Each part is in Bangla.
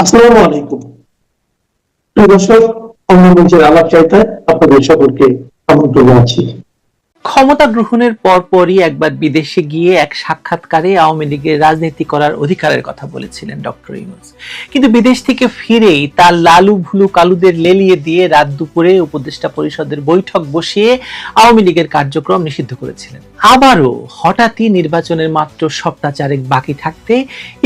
আসসালামু আলাইকুম। প্রিয় দর্শক, অন্য মঞ্চের আলাপ চাইতে আপনাদের সকলকে আমন্ত্রণ জানাচ্ছি। ক্ষমতা গ্রহণের পরপরই একবার বিদেশে গিয়ে এক সাক্ষাৎকারে আওয়ামী লীগের রাজনীতি করার অধিকারের কথা বলেছিলেন ডক্টর ইউনূস। কিন্তু বিদেশ থেকে ফিরেই তার লালু ভুলু কালুদের লেলিয়ে দিয়ে রাত দুপুরে উপদেষ্টা পরিষদের বৈঠক বসিয়ে আওয়ামী লীগের কার্যক্রম নিষিদ্ধ করেছিলেন। আবারও হঠাৎই নির্বাচনের মাত্র সপ্তাহ চারেক বাকি থাকতে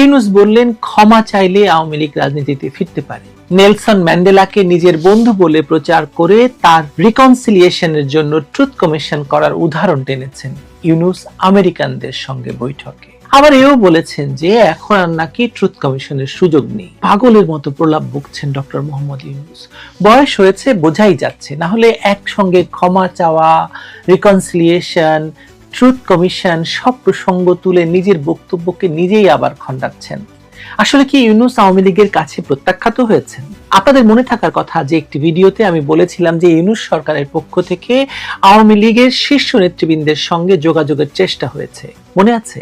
ইউনূস বললেন ক্ষমা চাইলে আওয়ামী লীগ রাজনীতিতে ফিরতে পারে। নেলসন ম্যান্ডেলাকে নিজের বন্ধু বলে প্রচার করে তার রিকনসিলিয়েশনের জন্য ট্রুথ কমিশন করার উদাহরণ টেনেছেন ইউনূস আমেরিকানদের সঙ্গে বৈঠকে। আবার এও বলেছেন যে এখন আর নাকি ট্রুথ কমিশনের সুযোগ নেই। পাগলের মতো প্রলাপ বকছেন ডক্টর মোহাম্মদ ইউনূস। বয়স হয়েছে, বোঝাই যাচ্ছে। না হলে একসঙ্গে ক্ষমা চাওয়া, রিকনসিলিয়েশন, ট্রুথ কমিশন সব প্রসঙ্গ তুলে নিজের বক্তব্যকে নিজেই আবার খণ্ডাচ্ছেন। আসলে কি ইউনূস আওয়ামী লীগের কাছে প্রত্যাখ্যাত হয়েছেন? আপনাদের মনে থাকার কথা যে একটি ভিডিওতে আমি বলেছিলাম যে ইউনূস সরকারের পক্ষ থেকে আওয়ামী লীগের শীর্ষ নেতৃবৃন্দের সঙ্গে যোগাযোগের চেষ্টা হয়েছে, মনে আছে?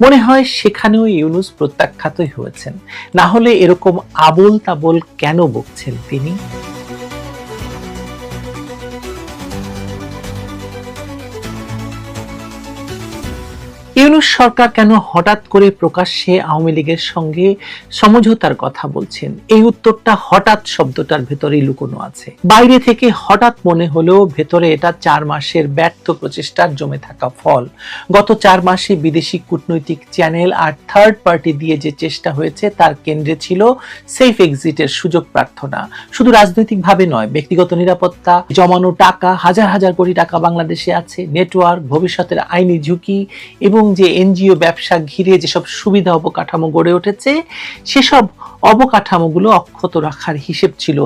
মনে হয় সেখানেও ইউনূস প্রত্যাখ্যাতই হয়েছেন। না হলে এরকম আবোল তাবোল কেন বকছেন তিনি? ইউনূস সরকার কেন হঠাৎ করে প্রকাশ্যে আওয়ামী লীগের সঙ্গে সমঝোতার কথা বলছেন? এই উত্তরটা হঠাৎ শব্দটার ভেতরেই লুকোনো আছে। বাইরে থেকে হঠাৎ মনে হলেও ভেতরে এটা 4 মাসের ব্যর্থ প্রচেষ্টার জমে থাকা ফল। গত 4 মাসে বিদেশি কূটনৈতিক চ্যানেল আর থার্ড পার্টি দিয়ে যে চেষ্টা হয়েছে তার কেন্দ্রে ছিল সেফ এক্সিটের সুযোগ প্রার্থনা। শুধু রাজনৈতিকভাবে নয়, ব্যক্তিগত নিরাপত্তা, জমানো টাকা, হাজার হাজার কোটি টাকা বাংলাদেশে আছে, নেটওয়ার্ক, ভবিষ্যতের আইনি ঝুঁকি এবং যে এনজিও ব্যবসা ঘিরে যেসব সুবিধা অবকাঠামো গড়ে উঠেছে সেসব অবকাঠামোগুলো অক্ষত রাখার হিসেব ছিল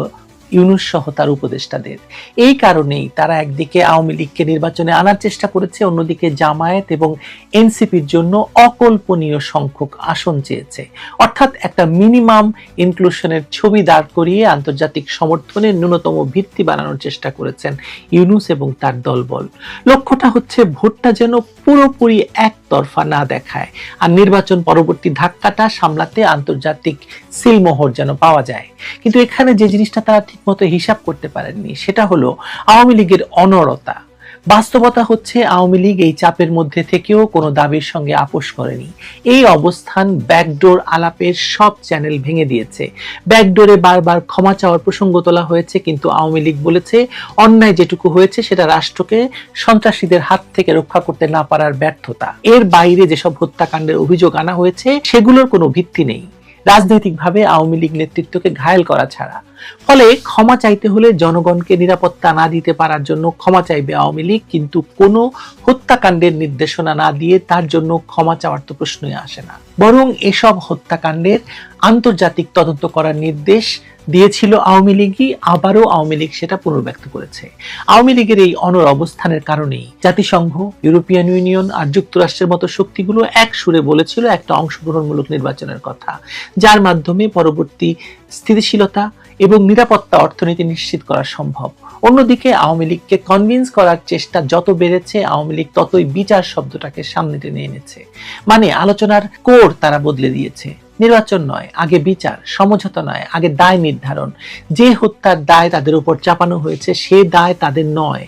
ইউনূস সহ তার উপদেষ্টাদের। এই কারণেই তারা একদিকে আওয়ামী লীগকে নির্বাচনে আনার চেষ্টা করেছে, অন্যদিকে জামায়াত এবং এনসিপির জন্য অকল্পনীয় সংখ্যক আসন চেয়েছে। অর্থাৎ একটা মিনিমাম ইনক্লুশনের ছবি দাঁড় করিয়ে আন্তর্জাতিক সমর্থনের ন্যূনতম ভিত্তি বানানোর চেষ্টা করেছেন ইউনূস এবং তার দলবল। লক্ষ্যটা হচ্ছে ভোটটা যেন পুরোপুরি একতরফা না দেখায়, আর নির্বাচন পরবর্তী ধাক্কাটা সামলাতে আন্তর্জাতিক সিলমোহর যেন পাওয়া যায়। কিন্তু এখানে যে জিনিসটা তারা ঠিকমতো হিসাব করতে পারেননি সেটা হলো আওয়ামী লীগের অনড়তা। বাস্তবতা হচ্ছে আওয়ামী লীগ এই চাপের মধ্যে থেকেও কোনো দাবির সঙ্গে আপোষ করেনি। এই অবস্থান ব্যাকডোর আলাপের সব চ্যানেল ভেঙে দিয়েছে। ব্যাকডোরে বারবার ক্ষমা চাওয়ার প্রসঙ্গ তোলা হয়েছে, কিন্তু আওয়ামী লীগ বলেছে অন্যায় যেটুকু হয়েছে সেটা রাষ্ট্রকে সন্ত্রাসীদের হাত থেকে রক্ষা করতে না পারার ব্যর্থতা। এর বাইরে যেসব হত্যাকাণ্ডের অভিযোগ আনা হয়েছে সেগুলোর কোনো ভিত্তি নেই, রাজনৈতিকভাবে আওয়ামী লীগ নেতৃত্বকে ঘায়েল করা ছাড়া। ফলে ক্ষমা চাইতে হলে জনগণকে নিরাপত্তা না দিতে পারার জন্য ক্ষমা চাইবে আওয়ামী লীগ, কিন্তু কোনো হত্যাকাণ্ডের নির্দেশনা না দিয়ে তার জন্য ক্ষমা চাওয়ার তো প্রশ্নই আসে না। বরং এসব হত্যাকাণ্ডের আন্তর্জাতিক তদন্ত করার নির্দেশ দিয়েছিল আওয়ামী লীগই, আবারও আওয়ামী লীগ সেটা পুনর্ব্যক্ত করেছে। আওয়ামী লীগের এই অনড় অবস্থানের কারণেই জাতিসংঘ, ইউরোপিয়ান ইউনিয়ন আর যুক্তরাষ্ট্রের মতো শক্তিগুলো এক সুরে বলেছিল একটা অংশগ্রহণমূলক নির্বাচনের কথা, যার মাধ্যমে পরবর্তী স্থিতিশীলতা এবং নিরাপত্তা অর্থনীতি নিশ্চিত করা সম্ভব। অন্যদিকে আওয়ামী লীগকে কনভিন্স করার চেষ্টা যত বেড়েছে, আওয়ামী লীগ ততই বিচার শব্দটাকে সামনে টেনে এনেছে। মানে আলোচনার কোর তারা বদলে দিয়েছে। নির্বাচন নয়, আগে বিচার; সমঝোতা নয়, আগে দায় নির্ধারণ। যে হত্যার দায় তাদের উপর চাপানো হয়েছে সে দায় তাদের নয়।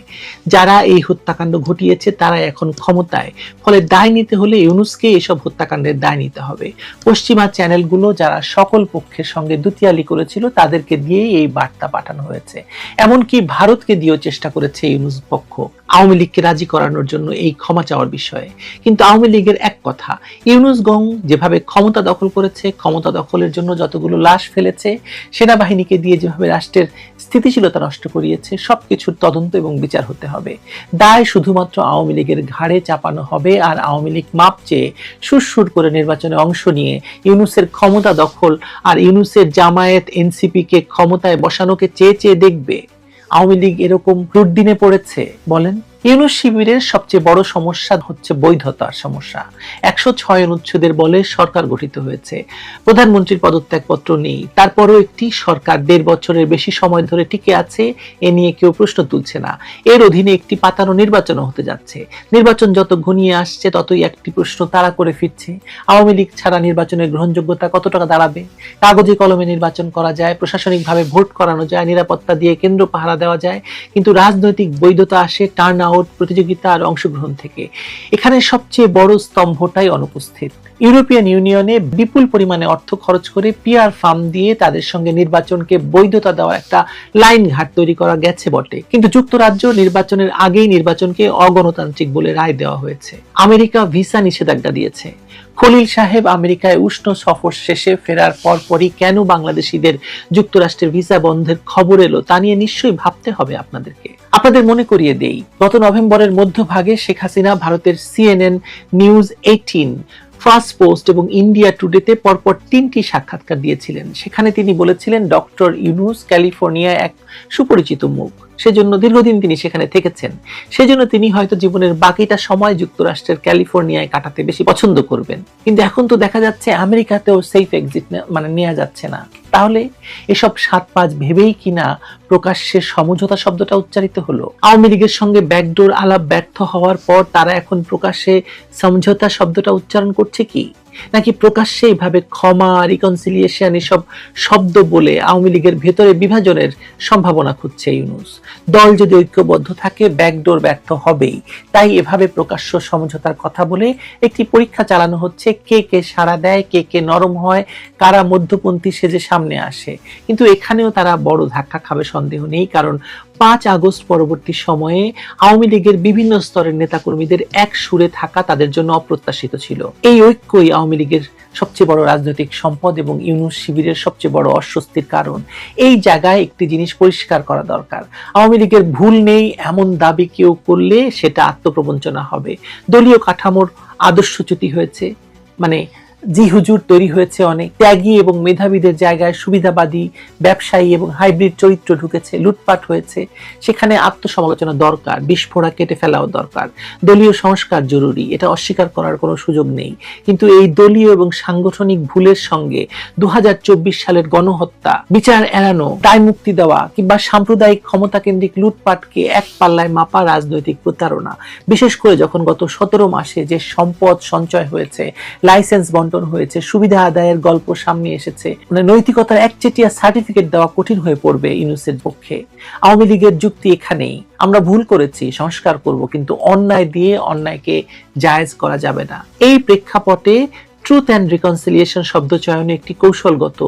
যারা এই হত্যাকাণ্ড ঘটিয়েছে তারা এখন ক্ষমতায়, ফলে দায় নিতে হলে ইউনূসকে এসব হত্যাকাণ্ডের দায় নিতে হবে। পশ্চিমা চ্যানেলগুলো যারা সকল পক্ষের সঙ্গে দুতিয়ালি করেছিল তাদেরকে দিয়েই এই বার্তা পাঠানো হয়েছে। এমনকি ভারতকে দিয়েও চেষ্টা করেছে ইউনূস পক্ষ আওয়ামী লীগকে রাজি করানোর জন্য এই ক্ষমা চাওয়ার বিষয়ে। কিন্তু আওয়ামী লীগের এক কথা, ইউনূস গং যেভাবে ক্ষমতা দখল করেছে, ক্ষমতা দখলের জন্য যতগুলো লাশ ফেলেছে, সেনাবাহিনীকে দিয়ে যেভাবে রাষ্ট্রের স্থিতিশীলতা নষ্ট করিয়েছে, সবকিছুর তদন্ত এবং বিচার হতে হবে। দায় শুধুমাত্র আওয়ামী লীগের ঘাড়ে চাপানো হবে, আর আওয়ামী লীগ মাপ চেয়ে সুরসুর করে নির্বাচনে অংশ নিয়ে ইউনূসের ক্ষমতা দখল আর ইউনূসের জামায়াত এনসিপি কে ক্ষমতায় বসানোকে চেয়ে চেয়ে দেখবে। আওয়ামী লীগ এরকম দুর্দিনে পড়েছে বলেন? ইউনূস শিবিরের সবচেয়ে বড় সমস্যা হচ্ছে বৈধতার সমস্যা। 106 অনুচ্ছেদের বলে সরকার গঠিত হয়েছে, প্রধানমন্ত্রীর পদত্যাগপত্র নেই, তারপরও একটি সরকার 1.5 বছরের বেশি সময় ধরে টিকে আছে, এ নিয়ে কেউ প্রশ্ন তুলছে না। এর অধীনে একটি পাতানো নির্বাচনও হতে যাচ্ছে। নির্বাচন যত ঘনিয়ে আসছে ততই একটি প্রশ্ন তাড়া করে ফিরছে, আওয়ামী লীগ ছাড়া নির্বাচনের গ্রহণযোগ্যতা কত টাকা দাঁড়াবে? কাগজে কলমে নির্বাচন করা যায়, প্রশাসনিকভাবে ভোট করানো যায়, নিরাপত্তা দিয়ে কেন্দ্র পাহারা দেওয়া যায়, কিন্তু রাজনৈতিক বৈধতা আসে টার্ন আউট, প্রতিযোগিতা আর অংশগ্রহণ থেকে। এখানে সবচেয়ে বড় স্তম্ভটাই অনুপস্থিত। ইউরোপিয়ান ইউনিয়নে বিপুল পরিমাণে অর্থ খরচ করে পিআর ফার্ম দিয়ে তাদের সঙ্গে নির্বাচনকে বৈধতা দেওয়ার একটা লাইন ঘাট তৈরি করা গেছে বটে, কিন্তু যুক্তরাজ্য নির্বাচনের আগেই নির্বাচনকে অগণতান্ত্রিক বলে রায় দেওয়া হয়েছে। আমেরিকা ভিসা নিষেধাজ্ঞা দিয়েছে। খলিল সাহেব আমেরিকায় উষ্ণ সফর শেষে ফেরার পরপরই কেন বাংলাদেশিদের যুক্তরাষ্ট্রের ভিসা বন্ধের খবর এলো তা নিয়ে নিশ্চয়ই ভাবতে হবে আপনাদেরকে। আপনাদের মনে করিয়ে দেই, গত নভেম্বরের মধ্যভাগে শেখ হাসিনা ভারতের CNN, নিউজ 18, ফার্স্ট পোস্ট এবং ইন্ডিয়া টুডেতে পরপর 3টি সাক্ষাৎকার দিয়েছিলেন। সেখানে তিনি বলেছিলেন ডক্টর ইউনূস ক্যালিফোর্নিয়ায় এক সুপরিচিত মুখ, সেজন্য দীর্ঘদিন তিনি সেখানে থেকেছেন, সেজন্য তিনি হয়তো জীবনের বাকিটা সময় যুক্তরাষ্ট্রের ক্যালিফোর্নিয়ায় কাটাতে বেশি পছন্দ করবেন। কিন্তু এখন তো দেখা যাচ্ছে আমেরিকাতেও সেফ এক্সিট নেওয়া যাচ্ছে না। তাহলে এসব 7-5 ভেবেই কিনা প্রকাশ্যে সমঝোতা শব্দটা উচ্চারিত হলো। আওয়ামী লীগের সঙ্গে ব্যাকডোর আলাপ ব্যর্থ হওয়ার পর তারা এখন প্রকাশ্যে সমঝোতা শব্দটা উচ্চারণ করছে কি? নাকি প্রকাশ্যে এইভাবে ক্ষমা, রিকনসিলিয়েশন এসব শব্দ বলে আওয়ামী লীগের ভেতরে বিভাজনের সম্ভাবনা খুঁজছে ইউনূস? দল যদি ঐক্যবদ্ধ থাকে ব্যাকডোর ব্যর্থ হবেই, তাই এভাবে প্রকাশ্য সমঝোতার কথা বলে একটি পরীক্ষা চালানো হচ্ছে, কে কে সাড়া দেয়, কে কে নরম হয়, কারা মধ্যপন্থী সেজে সামনে আসে। কিন্তু এখানেও তারা বড় ধাক্কা খাবে সন্দেহ নেই, কারণ 5 আগস্ট পরবর্তী সময়ে আওয়ামী লীগের বিভিন্ন স্তরের নেতাকর্মীদের এক সুরে থাকা তাদের জন্য অপ্রত্যাশিত ছিল। এই ঐক্যই আওয়ামী লীগের সবচেয়ে বড় রাজনৈতিক সম্পদ এবং ইউনূস শিবিরের সবচেয়ে বড় অস্বস্তির কারণ। এই জায়গায় একটি জিনিস পরিষ্কার করা দরকার, আওয়ামী লীগের ভুল নেই এমন দাবি কেউ করলে সেটা আত্মপ্রবঞ্চনা হবে। দলীয় কাঠামোর আদর্শচ্যুতি হয়েছে, মানে জি হুজুর তৈরি হয়েছে, অনেক ত্যাগী এবং মেধাবীদের জায়গায় সুবিধাবাদী, ব্যবসায়ী এবং হাইব্রিড চরিত্র ঢুকেছে, লুটপাট হয়েছে। সেখানে আত্মসমালোচনা দরকার, বিস্ফোরা কেটে ফেলাও দরকার, দলীয় সংস্কার জরুরি, এটা অস্বীকার করার কোনো সুযোগ নেই। কিন্তু এই দলীয় এবং সাংগঠনিক ভুলের সঙ্গে 2024 সালের গণহত্যা, বিচার এড়ানো, দায় মুক্তি দেওয়া কিংবা সাম্প্রদায়িক ক্ষমতাকেন্দ্রিক লুটপাটকে এক পাল্লায় মাপা রাজনৈতিক প্রতারণা। বিশেষ করে যখন গত 17 মাসে যে সম্পদ সঞ্চয় হয়েছে, লাইসেন্স বন্টন হয়েছে, সুবিধা আদায়ের গল্প সামনে এসেছে, মানে নৈতিকতার একচেটিয়া সার্টিফিকেট দেওয়া কঠিন হয়ে পড়বে ইউনূসের পক্ষে। আওয়ামী লীগের যুক্তি এখানেই, আমরা ভুল করেছি, সংস্কার করব, কিন্তু অন্যায় দিয়ে অন্যায়কে জায়েজ করা যাবে না। এই প্রেক্ষাপটে ট্রুথ অ্যান্ড রিকনসিলিয়েশন শব্দ চয়নে একটি কৌশলগত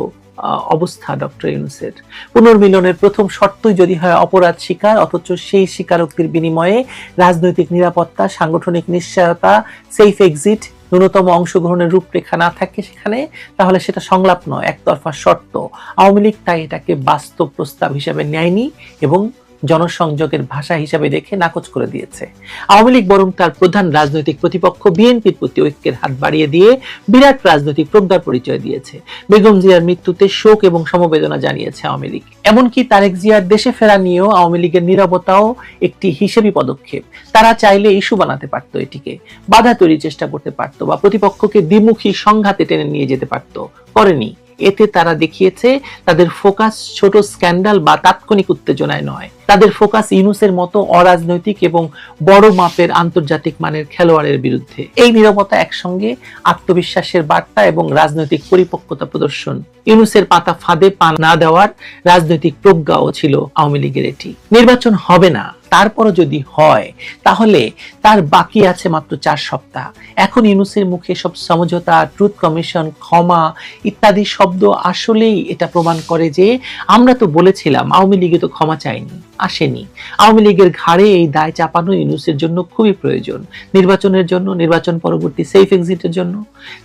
অবস্থা ডক্টর ইউনূসের। পুনর্মিলনের প্রথম শর্তই যদি হয় অপরাধ স্বীকার, অথচ সেই স্বীকারোক্তির বিনিময়ে রাজনৈতিক নিরাপত্তা, সাংগঠনিক নিশ্চয়তা, সেফ এক্সিট, ন্যূনতম অংশগ্রহণের রূপরেখা না থাকে সেখানে, তাহলে সেটা সংলাপ নয়, একতরফা শর্ত। আওয়ামী লীগ তাই এটাকে বাস্তব প্রস্তাব হিসেবে নেয়নি এবং জনসংযোগের ভাষা হিসেবে দেখে নাকচ করে দিয়েছে। আওয়ামী লীগ বরং তার প্রধান রাজনৈতিক প্রতিপক্ষ বিএনপির প্রতি ঐক্যের হাত বাড়িয়ে দিয়ে বিরাট রাজনৈতিক প্রজ্ঞার পরিচয় দিয়েছে। বেগম জিয়ার মৃত্যুতে শোক এবং সমবেদনা জানিয়েছে আওয়ামী লীগ। এমনকি তারেক জিয়ার দেশে ফেরা নিয়েও আওয়ামী লীগের নীরবতাও একটি হিসেবি পদক্ষেপ। তারা চাইলে ইস্যু বানাতে পারত, এটিকে বাধা তৈরির চেষ্টা করতে পারত, বা প্রতিপক্ষকে দ্বিমুখী সংঘাতে টেনে নিয়ে যেতে পারত, করেনি। এতে তারা দেখিয়েছে তাদের ফোকাস ছোট স্ক্যান্ডাল বা তাৎক্ষণিক উত্তেজনায় নয়, তাদের ফোকাস ইউনূসের মতো অরাজনৈতিক এবং বড় মাপের আন্তর্জাতিক মানের খেলোয়াড়ের বিরুদ্ধে। এই নীরবতা একসঙ্গে আত্মবিশ্বাসের বার্তা এবং রাজনৈতিক পরিপক্কতা প্রদর্শন। ইউনূসের পাতা ফাঁদে পা না দেওয়ার রাজনৈতিক প্রজ্ঞাও ছিল আওয়ামী লীগের এটি। নির্বাচন হবে না, তারপরও যদি হয় তাহলে তার বাকি আছে মাত্র 4 সপ্তাহ। এখন ইউনূসের মুখে সব সমঝোতা, ট্রুথ কমিশন, ক্ষমা ইত্যাদি শব্দ আসলেই এটা প্রমাণ করে যে আমরা তো বলেছিলাম, আওয়ামী লীগে তো ক্ষমা চাইনি, আসেনি। আওয়ামী লীগের ঘাড়ে এই দায় চাপানো ইউনূসের জন্য খুবই প্রয়োজন, নির্বাচনের জন্য, নির্বাচন পরবর্তী সেফ এক্সিটের জন্য,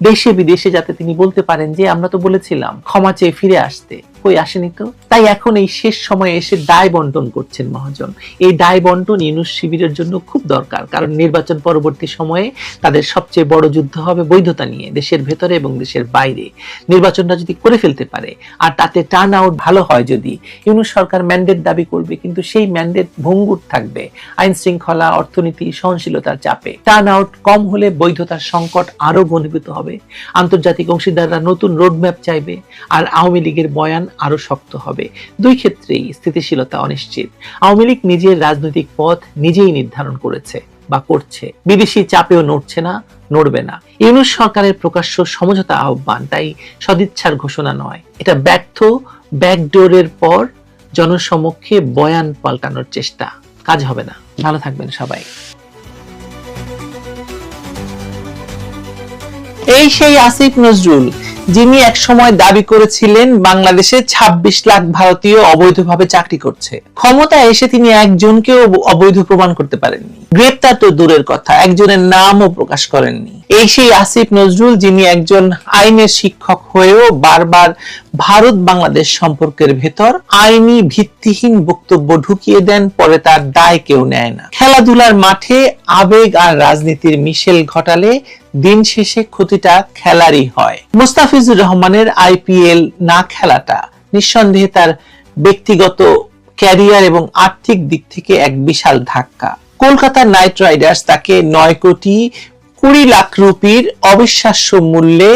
দেশে বিদেশে, যাতে তিনি বলতে পারেন যে আমরা তো বলেছিলাম ক্ষমা চেয়ে ফিরে আসতে। কই আসেনি তো। তাই এখন এই শেষ সময়ে এসে দায় বন্টন করছেন মহাজন। এই দায় বন্টন ইউনূস শিবিরের জন্য খুব দরকার, কারণ নির্বাচন পরবর্তী সময়ে তাদের সবচেয়ে বড় যুদ্ধ হবে বৈধতা নিয়ে, দেশের ভেতরে এবং দেশের বাইরে। নির্বাচনটা যদি করে ফেলতে পারে আর তাতে টার্ন আউট ভালো হয়, যদি ইউনূস সরকার ম্যান্ডেট দাবি করবে, কিন্তু সেই ম্যান্ডেট ভঙ্গুর থাকবে আইন শৃঙ্খলা, অর্থনীতি, সহনশীলতার চাপে। টার্ন আউট কম হলে বৈধতার সংকট আরো ঘনীভূত হবে, আন্তর্জাতিক অংশীদাররা নতুন রোডম্যাপ চাইবে, আর আওয়ামী লীগের বয়ান আরো শক্ত হবে। দুই ক্ষেত্রেই স্থিতিশীলতা অনিশ্চিত। আওয়ামী লীগ নিজের রাজনৈতিক পথ নিজেই নির্ধারণ করেছে বা করছে, বিদেশি চাপেও নড়ছে না, নড়বে না। ইউনূস সরকারের প্রকাশ্য সমঝোতা আহ্বান তাই সদিচ্ছার ঘোষণা নয়, এটা ব্যর্থ ব্যাকডোরের পর জনসমক্ষে বয়ান পাল্টানোর চেষ্টা। কাজ হবে না। ভালো থাকবেন সবাই। এই সেই আসিফ নজরুল যিনি একসময় দাবি করেছিলেন বাংলাদেশে ২৬ লাখ ভারতীয় অবৈধভাবে চাকরি করছে। ক্ষমতায় এসে তিনি একজনকেও অবৈধ প্রমাণ করতে পারেননি। গ্রেপ্তার তো দূরের কথা, একজনের নামও প্রকাশ করেননি। এই সেই আসিফ নজরুল যিনি একজন আইনের শিক্ষক হয়েও বারবার ভারত বাংলাদেশ সম্পর্কের ভেতর আইনি ভিত্তিহীন বক্তব্য ঢুকিয়ে দেন, পরে তার দায় কেউ নেয় না। খেলাধুলার মাঠে আবেগ আর রাজনীতির মিশেল ঘটালে দিন শেষে ক্ষতিটা খেলারই হয়। মুস্তাফিজুর রহমানের আইপিএল না খেলাটা নিঃসন্দেহে তার ব্যক্তিগত ক্যারিয়ার এবং আর্থিক দিক থেকে এক বিশাল ধাক্কা। কলকাতা নাইট রাইডার্স তাকে ৯,২০,০০,০০০ রুপির অবিশ্বাস্য মূল্যে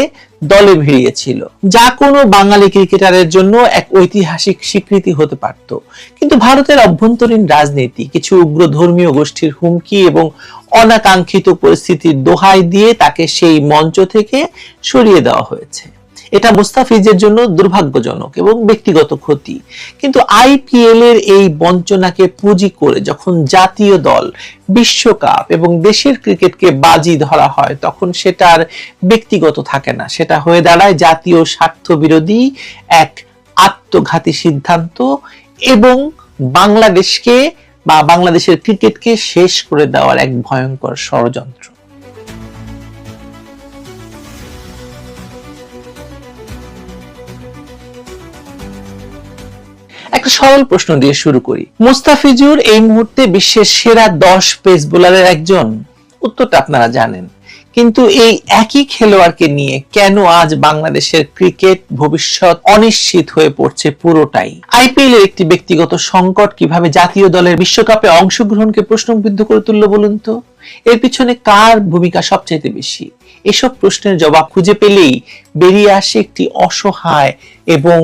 দলে ভিড়িয়েছিল, যা কোনো বাঙালি ক্রিকেটারের জন্য এক ঐতিহাসিক স্বীকৃতি হতে পারত। কিন্তু ভারতের অভ্যন্তরীণ রাজনীতি, কিছু উগ্র ধর্মীয় গোষ্ঠীর হুমকি এবং অনাকাঙ্ক্ষিত পরিস্থিতির দোহাই দিয়ে তাকে সেই মঞ্চ থেকে সরিয়ে দেওয়া হয়েছে। এটা মুস্তাফিজের জন্য দুর্ভাগ্যজনক এবং ব্যক্তিগত ক্ষতি। কিন্তু আইপিএল এর এই বঞ্চনাকে পুঁজি করে যখন জাতীয় দল, বিশ্বকাপ এবং দেশের ক্রিকেটকে বাজি ধরা হয়, তখন সেটা আর ব্যক্তিগত থাকে না, সেটা হয়ে দাঁড়ায় জাতীয় স্বার্থ বিরোধী এক আত্মঘাতী সিদ্ধান্ত এবং বাংলাদেশকে বা বাংলাদেশের ক্রিকেটকে শেষ করে দেওয়ার এক ভয়ঙ্কর ষড়যন্ত্র। একটা সরল প্রশ্ন দিয়ে শুরু করি। মুস্তাফিজুর এই মুহূর্তে বিশ্বের সেরা 10 পেস বোলারের একজন? উত্তরটা আপনারা জানেন। কিন্তু এই একই খেলোয়াড়কে নিয়ে কেন আজ বাংলাদেশের ক্রিকেট ভবিষ্যৎ অনিশ্চিত হয়ে পড়ছে পুরোটাই? আইপিএল এর একটি ব্যক্তিগত সংকট কিভাবে জাতীয় দলের বিশ্বকাপে অংশগ্রহণকে প্রশ্নবিদ্ধ করে তুললো বলুন তো? এর পিছনে কার ভূমিকা সবচেয়ে বেশি? এসব প্রশ্নের জবাব খুঁজে পেলেই বেরিয়ে আসে একটি অসহায় এবং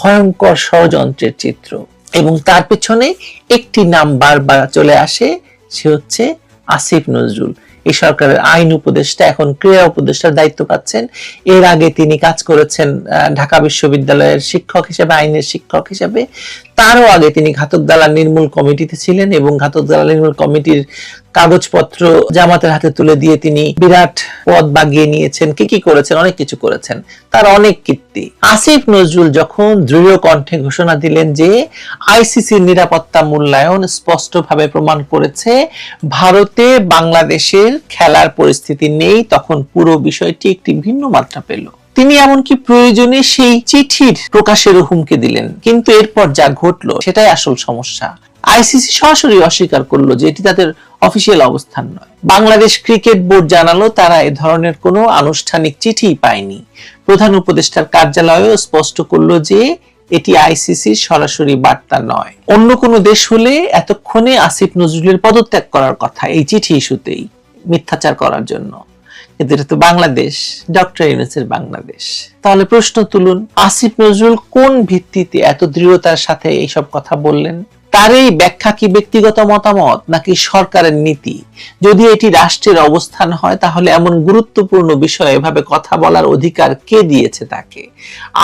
ভয়ঙ্কর ষড়যন্ত্রের চিত্র, এবং তার পেছনে একটি নাম বারবার চলে আসে, সে হচ্ছে আসিফ নজরুল। এই সরকারের আইন উপদেষ্টা, এখন ক্রীড়া উপদেষ্টার দায়িত্ব পাচ্ছেন। এর আগে তিনি কাজ করেছেন ঢাকা বিশ্ববিদ্যালয়ের শিক্ষক হিসেবে, আইনের শিক্ষক হিসেবে। তারও আগে তিনি ঘাতক দালাল নির্মূল কমিটিতে ছিলেন এবং ঘাতক দালাল নির্মূল কমিটির কাগজপত্র জামাতের হাতে তুলে দিয়ে তিনি বিরাট পদ বাগিয়ে নিয়েছেন। কি করেছেন? অনেক কিছু করেছেন, তার অনেক কীর্তি। আসিফ নজরুল যখন দৃঢ় কণ্ঠে ঘোষণা দিলেন যে আইসিসির নিরাপত্তা মূল্যায়ন স্পষ্টভাবে প্রমাণ করেছে ভারতে বাংলাদেশের খেলার পরিস্থিতি নেই, তখন পুরো বিষয়টি একটি ভিন্ন মাত্রা পেল। তিনি এমনকি প্রয়োজনে সেই চিঠির প্রকাশেরও হুমকি দিলেন। কিন্তু এরপর যা ঘটলো সেটাই আসল সমস্যা। আইসিসি সরাসরি অস্বীকার করলো যে এটি তাদের অফিসিয়াল অবস্থান নয়। বাংলাদেশ ক্রিকেট বোর্ড জানালো তারা এ ধরনের কোনো আনুষ্ঠানিক চিঠি পায়নি। প্রধান উপদেষ্টার কার্যালয়ও স্পষ্ট করলো যে এটি আইসিসির সরাসরি বার্তা নয়। অন্য কোনো দেশ হলে এতক্ষণে আসিফ নজরুলের পদত্যাগ করার কথা এই চিঠি ইস্যুতেই, মিথ্যাচার করার জন্য। কিন্তু এটা তো বাংলাদেশ, ডক্টর ইউনূসের বাংলাদেশ। তাহলে প্রশ্ন তুলুন, আসিফ নজরুল কোন ভিত্তিতে এত দৃঢ়তার সাথে এইসব কথা বললেন? তার এই ব্যাখ্যা কি ব্যক্তিগত মতামত নাকি সরকারের নীতি? যদি এটি রাষ্ট্রের অবস্থান হয় তাহলে এমন গুরুত্বপূর্ণ বিষয়ে এভাবে কথা বলার অধিকার কে দিয়েছে তাকে?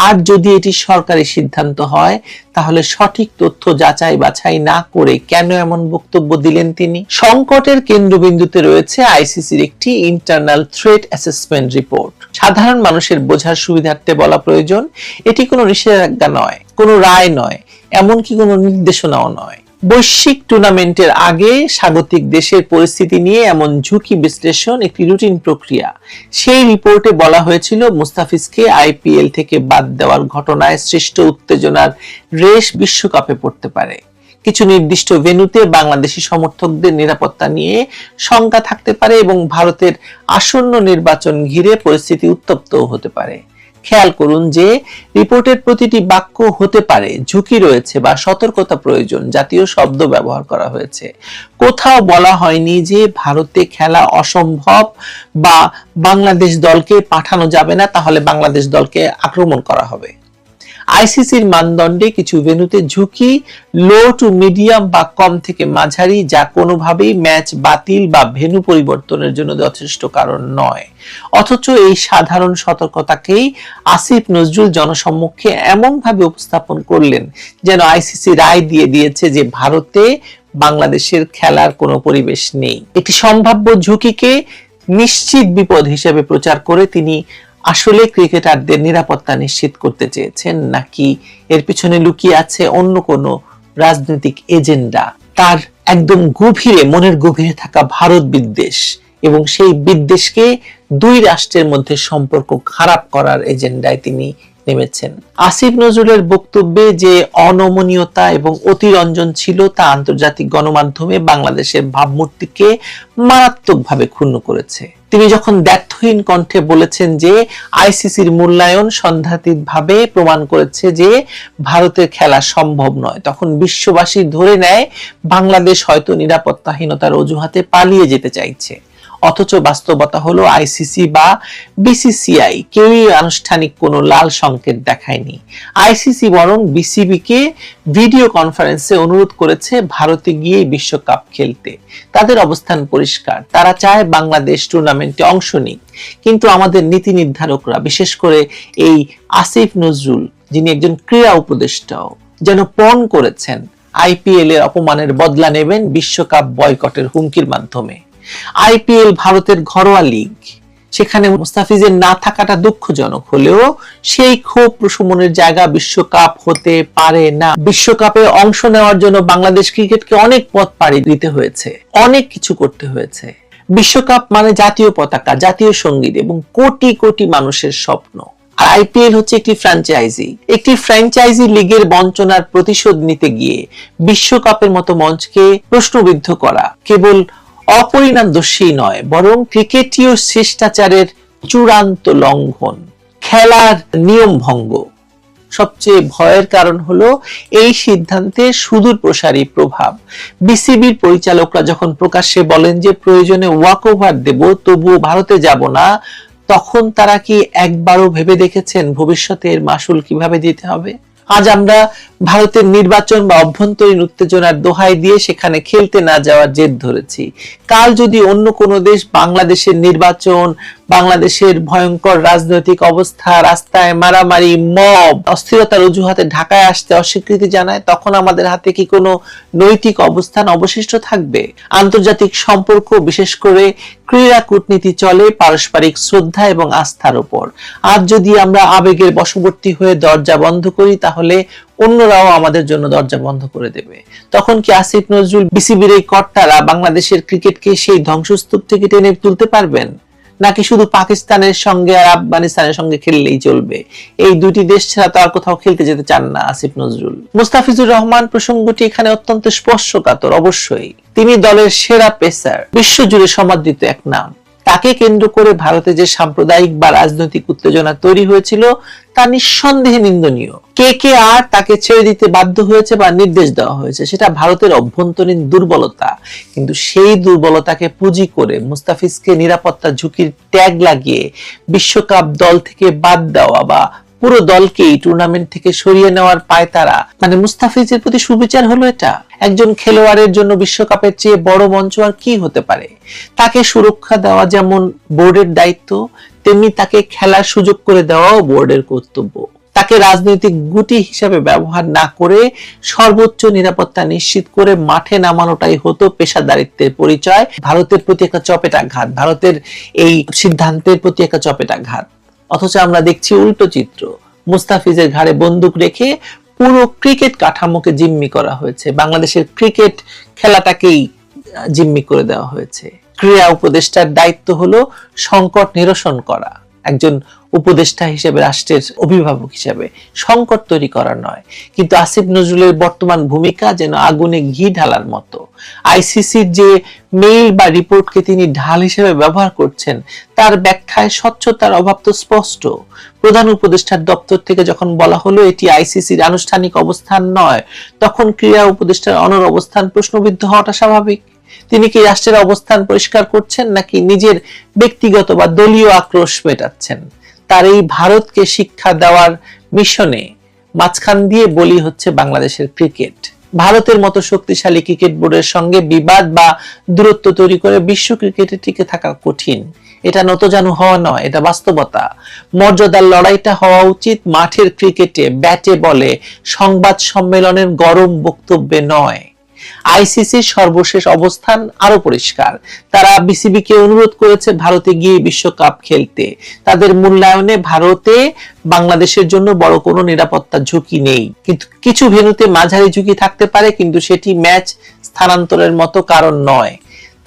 আর যদি এটি সরকারি সিদ্ধান্ত হয় তাহলে সঠিক তথ্য যাচাই বাছাই না করে কেন এমন বক্তব্য দিলেন তিনি? সংকটের কেন্দ্রবিন্দুতে রয়েছে আইসিসির একটি ইন্টারনাল থ্রেট অ্যাসেসমেন্ট রিপোর্ট। সাধারণ মানুষের বোঝার সুবিধার্থে বলা প্রয়োজন, এটি কোনো নিষেধাজ্ঞা নয়, কোনো রায় নয়, এমনকি কোনো নির্দেশনাও নয়। বৈশ্বিক টুর্নামেন্টের আগে স্বাগতিক দেশের পরিস্থিতি নিয়ে এমন ঝুঁকি বিশ্লেষণ একটি রুটিন প্রক্রিয়া। সেই রিপোর্টে বলা হয়েছিল মুস্তাফিজকে আইপিএল থেকে বাদ দেওয়ার ঘটনায় সৃষ্ট উত্তেজনার রেশ বিশ্বকাপে পড়তে পারে। কিছু নির্দিষ্ট ভেন্যুতে বাংলাদেশি সমর্থকদের নিরাপত্তা নিয়ে শঙ্কা থাকতে পারে এবং ভারতের আসন্ন নির্বাচন ঘিরে পরিস্থিতি উত্তপ্ত হতে পারে। খেয়াল করুন যে রিপোর্টের প্রতিটি বাক্য হতে পারে ঝুঁকি রয়েছে বা সতর্কতা প্রয়োজন জাতীয় শব্দ ব্যবহার করা হয়েছে। কোথাও বলা হয়নি যে ভারতে খেলা অসম্ভব বা বাংলাদেশ দলকে পাঠানো যাবে না, তাহলে বাংলাদেশ দলকে আক্রমণ করা হবে। আইসিসির মানদণ্ডে কিছু ভেন্যুতে ঝুঁকি লো টু মিডিয়াম বা কম থেকে মাঝারি, যা কোনোভাবেই ম্যাচ বাতিল বা ভেন্যু পরিবর্তনের জন্য যথেষ্ট কারণ নয়। অথচ এই সাধারণ সতর্কতাকেই আসিফ নজরুল জনসম্মুখে এমন ভাবে উপস্থাপন করলেন যেন আইসিসি রায় দিয়ে দিয়েছে যে ভারতে বাংলাদেশের খেলার কোনো পরিবেশ নেই। একটি সম্ভাব্য ঝুঁকিকে নিশ্চিত বিপদ হিসেবে প্রচার করে তিনি আসলে ক্রিকেটারদের নিরাপত্তা নিশ্চিত করতে চেয়েছেন, নাকি এর পিছনে লুকিয়ে আছে অন্য কোনো রাজনৈতিক এজেন্ডা? তার একদম গভীরে, মনের গভীরে থাকা ভারত বিদ্বেষ এবং সেই বিদ্বেষকে দুই রাষ্ট্রের মধ্যে সম্পর্ক খারাপ করার এজেন্ডায় তিনি নেমেছেন। আসিফ নজরুলের বক্তব্যে যে অনমনীয়তা এবং অতিরঞ্জন ছিল তা আন্তর্জাতিক গণমাধ্যমে বাংলাদেশের ভাবমূর্তিকে মারাত্মকভাবে ক্ষুণ্ণ করেছে। তিনি যখন দ্ব্যর্থহীন কণ্ঠে বলেছেন যে আইসিসির মূল্যায়ন সন্দেহাতীতভাবে প্রমাণ করেছে যে ভারতের খেলা সম্ভব নয়, তখন বিশ্ববাসী ধরে নেয় বাংলাদেশ হয়তো নিরাপত্তাহীনতার অজুহাতে পালিয়ে যেতে চাইছে। অথচ বাস্তবতা হলো আইসিসি বা বিসিসিআই কেউই আনুষ্ঠানিক কোনো লাল সংকেত দেখায়নি। আইসিসি বরং বিসিবিকে ভিডিও কনফারেন্সে অনুরোধ করেছে ভারতে গিয়ে বিশ্বকাপ খেলতে। তাদের অবস্থান পরিষ্কার, তারা চায় বাংলাদেশ টুর্নামেন্টে অংশ নিক। কিন্তু আমাদের নীতি নির্ধারকরা, বিশেষ করে এই আসিফ নজরুল যিনি একজন ক্রীড়া উপদেষ্টাও, যেন পণ করেছেন আইপিএল এর অপমানের বদলা নেবেন বিশ্বকাপ বয়কটের হুমকির মাধ্যমে। আইপিএল ভারতের ঘরোয়া লিগ, সেখানে মুস্তাফিজের না থাকাটা দুঃখজনক হলেও সেই ক্ষোভ প্রশমনের জায়গা বিশ্বকাপ হতে পারে না। বিশ্বকাপে অংশ নেওয়ার জন্য বাংলাদেশ ক্রিকেটকে অনেক পথ পাড়ি দিতে হয়েছে, অনেক কিছু করতে হয়েছে। বিশ্বকাপ মানে জাতীয় পতাকা, জাতীয় সঙ্গীত এবং কোটি কোটি মানুষের স্বপ্ন। আর আইপিএল হচ্ছে একটি ফ্র্যাঞ্চাইজি লিগের বঞ্চনার প্রতিশোধ নিতে গিয়ে বিশ্বকাপের মতো মঞ্চকে প্রশ্নবিদ্ধ করা কেবল অপরিণামদর্শী নয়, বরং ক্রিকেটীয় শিষ্টাচারের চূড়ান্ত লঙ্ঘন, খেলার নিয়ম ভঙ্গ। সবচেয়ে ভয়ের কারণ হলো এই সিদ্ধান্তের সুদূর প্রসারী প্রভাব। বিসিবির পরিচালকরা যখন প্রকাশ্যে বলেন যে প্রয়োজনে ওয়াকওভার দেব তবুও ভারতে যাব না, তখন তারা কি একবারও ভেবে দেখেছেন ভবিষ্যতে এর মাসুল কিভাবে দিতে হবে? আজ আমরা ভারতের নির্বাচন বা অভ্যন্তরীণ উত্তেজনার দোহাই দিয়ে সেখানে খেলতে না যাওয়ার জেদ ধরেছি। কাল যদি অন্য কোনো দেশ বাংলাদেশের নির্বাচন, বাংলাদেশের ভয়ঙ্কর রাজনৈতিক অবস্থা, রাস্তায় মারামারি, মব, অস্থিরতার অজুহাতে ঢাকায় আসতে অস্বীকৃতি জানায়, তখন আমাদের হাতে কি কোনো নৈতিক অবস্থান অবশিষ্ট থাকবে? আন্তর্জাতিক সম্পর্ক, বিশেষ করে ক্রীড়া কূটনীতি চলে পারস্পরিক শ্রদ্ধা এবং আস্থার উপর। আজ যদি আমরা আবেগের বশবর্তী হয়ে দরজা বন্ধ করি, তাহলে অন্যরাও আমাদের জন্য দরজা বন্ধ করে দেবে। তখন কি আসিফ নজরুল, বিসিবির এই কর্তারা বাংলাদেশের ক্রিকেটকে সেই ধ্বংসস্তূপ থেকে টেনে তুলতে পারবেন, নাকি শুধু পাকিস্তানের সঙ্গে আর আফগানিস্তানের সঙ্গে খেললেই চলবে? এই দুটি দেশ ছাড়া তো আর কোথাও খেলতে যেতে চান না আসিফ নজরুল। মুস্তাফিজুর রহমান প্রসঙ্গটি এখানে অত্যন্ত স্পর্শকাতর। অবশ্যই তিনি দলের সেরা পেসার, বিশ্বজুড়ে সমাদৃত এক নাম। তাকে কেন্দ্র করে ভারতে যে সাম্প্রদায়িক বা রাজনৈতিক উত্তেজনা তৈরি হয়েছিল তা নিঃসন্দেহে নিন্দনীয়। কে আর তাকে ছেড়ে দিতে বাধ্য হয়েছে বা নির্দেশ দেওয়া হয়েছে, সেটা ভারতের অভ্যন্তরীণ দুর্বলতা। কিন্তু সেই দুর্বলতাকে পুঁজি করে মুস্তাফিজকে নিরাপত্তা ঝুঁকির ট্যাগ লাগিয়ে বিশ্বকাপ দল থেকে বাদ দেওয়া বা পুরো দলকে এই টুর্নামেন্ট থেকে সরিয়ে নেওয়ার পায়তারা, মানে মুস্তাফিজের প্রতি সুবিচার হলো এটা। একজন খেলোয়াড়ের জন্য বিশ্বকাপের চেয়ে বড় মঞ্চ আর কি হতে পারে? তাকে সুরক্ষা দেওয়া যেমন বোর্ডের দায়িত্ব, তেমনি তাকে খেলার সুযোগ করে দেওয়াও বোর্ডের কর্তব্য। তাকে রাজনৈতিক গুটি হিসাবে ব্যবহার না করে সর্বোচ্চ নিরাপত্তা নিশ্চিত করে মাঠে নামানোটাই হতো পেশাদারিত্বের পরিচয়। ভারতের প্রতি একটা চপেটাঘাত, ভারতের এই সিদ্ধান্তের প্রতি একটা চপেটাঘাত। অথচ আমরা দেখছি উল্টো চিত্র। মুস্তাফিজের ঘাড়ে বন্দুক রেখে পুরো ক্রিকেট কাঠামোকে জিম্মি করা হয়েছে, বাংলাদেশের ক্রিকেট খেলাটাকেই জিম্মি করে দেওয়া হয়েছে। ক্রীড়া উপদেষ্টার দায়িত্ব হলো সংকট নিরসন করা, একজন উপদেষ্টা হিসেবে, রাষ্ট্রের অভিভাবক হিসেবে সংকট তৈরি করা নয়। কিন্তু আসিফ নজরুলের বর্তমান ভূমিকা যেন আগুনে ঘি ঢালার মতো। আইসিসির যে মেইল বা রিপোর্টকে তিনি ঢাল হিসেবে ব্যবহার করছেন, তার ব্যাখ্যায় স্বচ্ছতার অভাব তো স্পষ্ট। প্রধান উপদেষ্টার দপ্তর থেকে যখন বলা হলো এটি আইসিসির আনুষ্ঠানিক অবস্থান নয়, তখন ক্রীড়া উপদেষ্টার অনড় অবস্থান প্রশ্নবিদ্ধ হওয়াটা স্বাভাবিক। তিনি কি রাষ্ট্রের অবস্থান পরিষ্কার করছেন নাকি নিজের ব্যক্তিগত বা দলীয় আক্রোশ মেটাচ্ছেন? তার এই ভারতকে শিক্ষা দেওয়ার মিশনে মাঝখান দিয়ে বলি হচ্ছে বাংলাদেশের ক্রিকেট। ভারতের মতো শক্তিশালী ক্রিকেট বোর্ডের সঙ্গে বিবাদ বা দূরত্ব তৈরি করে বিশ্ব ক্রিকেটে টিকে থাকা কঠিন। এটা নতজানু হওয়া নয়, এটা বাস্তবতা। মর্যাদার লড়াইটা হওয়া উচিত মাঠের ক্রিকেটে, ব্যাটে বলে, সংবাদ সম্মেলনের গরম বক্তব্যে নয়। আইসিসির সর্বশেষ অবস্থান আরো পরিষ্কার। তারা বিসিবিকে অনুরোধ করেছে ভারতে গিয়ে বিশ্বকাপ খেলতে। তাদের মূল্যায়নে ভারতে বাংলাদেশের জন্য বড় কোনো নিরাপত্তা ঝুঁকি নেই, কিন্তু কিছু ভেন্যুতে মাঝারি ঝুঁকি থাকতে পারে, কিন্তু সেটি ম্যাচ স্থানান্তরের মতো কারণ নয়।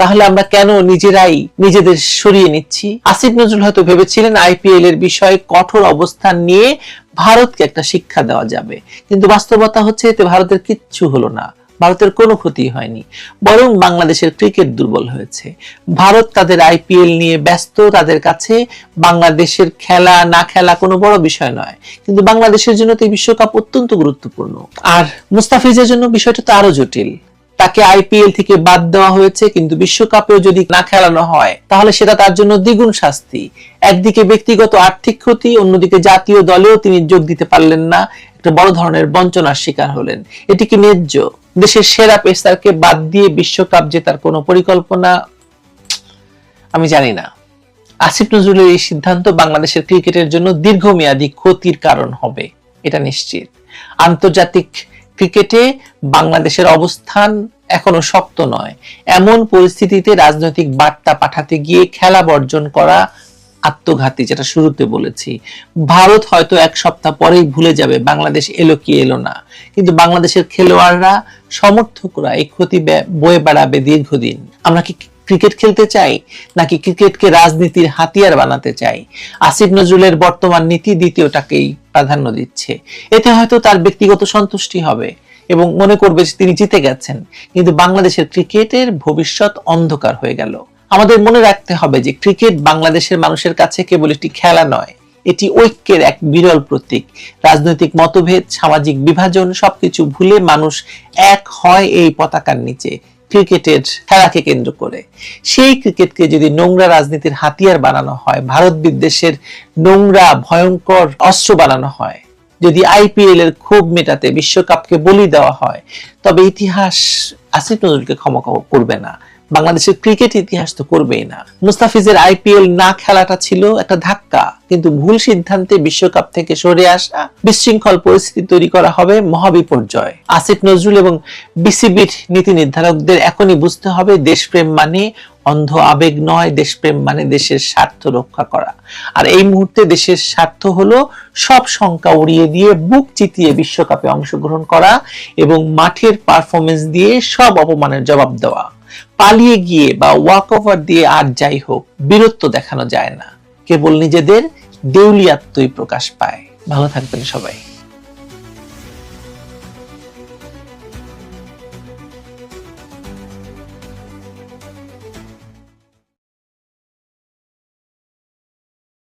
তাহলে আমরা কেন নিজেরাই নিজেদের সরিয়ে নিচ্ছি? আসিফ নজরুল হয়তো ভেবেছিলেন আইপিএল এর বিষয়ে কঠোর অবস্থান নিয়ে ভারতকে একটা শিক্ষা দেওয়া যাবে, কিন্তু বাস্তবতা হচ্ছে এতে ভারতের কিচ্ছু হলো না, ভারতের কোনো ক্ষতি হয়নি, বরং বাংলাদেশের ক্রিকেট দুর্বল হয়েছে। ভারত তাদের আইপিএল নিয়ে ব্যস্ত, তাদের কাছে বাংলাদেশের খেলা না খেলা কোনো বড় বিষয় নয়, কিন্তু বাংলাদেশের জন্য তো এই বিশ্বকাপ অত্যন্ত গুরুত্বপূর্ণ। আর মুস্তাফিজের জন্য বিষয়টা তো আরো জটিল। তাকে আইপিএল থেকে বাদ দেওয়া হয়েছে, কিন্তু বিশ্বকাপেও যদি না খেলানো হয় তাহলে সেটা তার জন্য দ্বিগুণ শাস্তি। একদিকে ব্যক্তিগত আর্থিক ক্ষতি, অন্যদিকে জাতীয় দলেও তিনি যোগ দিতে পারলেন না, একটা বড় ধরনের বঞ্চনার শিকার হলেন। এটি কি ন্যায্য? দেশের সেরা পেসারকে বাদ দিয়ে বিশ্বকাপ জেতার কোনো পরিকল্পনা? আমি জানি না। আসিফ নজরুলের এই সিদ্ধান্ত বাংলাদেশের ক্রিকেটের জন্য দীর্ঘমেয়াদী ক্ষতির কারণ হবে, এটা নিশ্চিত। আন্তর্জাতিক ক্রিকেটে বাংলাদেশের অবস্থান এখনো শক্ত নয়। এমন পরিস্থিতিতে রাজনৈতিক বার্তা পাঠাতে গিয়ে খেলা বর্জন করা আত্মঘাতী, যেটা শুরুতে বলেছি। ভারত হয়তো এক সপ্তাহ পরেই ভুলে যাবে বাংলাদেশ এলো কি এলো না, কিন্তু বাংলাদেশের খেলোয়াড়রা, সমর্থকরা এই ক্ষতি বয়ে বেড়াবে দীর্ঘদিন। আমরা কি ক্রিকেট খেলতে চাই, নাকি ক্রিকেটকে রাজনীতির হাতিয়ার বানাতে চাই? আসিফ নজরুলের বর্তমান নীতি দ্বিতীয়টাকেই প্রাধান্য দিচ্ছে। এতে হয়তো তার ব্যক্তিগত সন্তুষ্টি হবে এবং মনে করবে যে তিনি জিতে গেছেন, কিন্তু বাংলাদেশের ক্রিকেটের ভবিষ্যৎ অন্ধকার হয়ে গেল। আমাদের মনে রাখতে হবে যে ক্রিকেট বাংলাদেশের মানুষের কাছে কেবল একটি খেলা নয়, এটি ঐক্যের এক বিরল প্রতীক। রাজনৈতিক মতভেদ, সামাজিক বিভাজন সবকিছু ভুলে মানুষ এক হয় এই পতাকার নিচে, ক্রিকেটের খেলাকে কেন্দ্র করে। সেই ক্রিকেটকে যদি নোংরা রাজনীতির হাতিয়ার বানানো হয়, ভারত বিদ্বেষের নোংরা ভয়ঙ্কর অস্ত্র বানানো হয়, যদি আইপিএল এর ক্ষোভ মেটাতে বিশ্বকাপকে বলি দেওয়া হয়, তবে ইতিহাস আসিফ নজরুলকে ক্ষমা করবে না, বাংলাদেশের ক্রিকেট ইতিহাস তো করবেই না। মুস্তাফিজের আইপিএল না খেলাটা ছিল একটা ধাক্কা, কিন্তু ভুল সিদ্ধান্তে বিশ্বকাপ থেকে সরে আসা, বিশৃঙ্খল পরিস্থিতি তৈরি করা হবে মহাবিপর্যয়। আসিফ নজরুল এবং বিসিবির নীতি নির্ধারকদের এখনই বুঝতে হবে দেশপ্রেম মানে অন্ধ আবেগ নয়, দেশপ্রেম মানে দেশের স্বার্থ রক্ষা করা। আর এই মুহূর্তে দেশের স্বার্থ হলো সব শঙ্কা উড়িয়ে দিয়ে বুক চিতিয়ে বিশ্বকাপে অংশগ্রহণ করা এবং মাঠের পারফরমেন্স দিয়ে সব অপমানের জবাব দেওয়া। পালিয়ে গিয়ে বা ওয়াক ওভার দিয়ে আর যাই হোক, বীরত্ব দেখানো যায় না, কেবল নিজেদের দেউলিয়াত্মই প্রকাশ পায়। ভালো থাকবেন সবাই।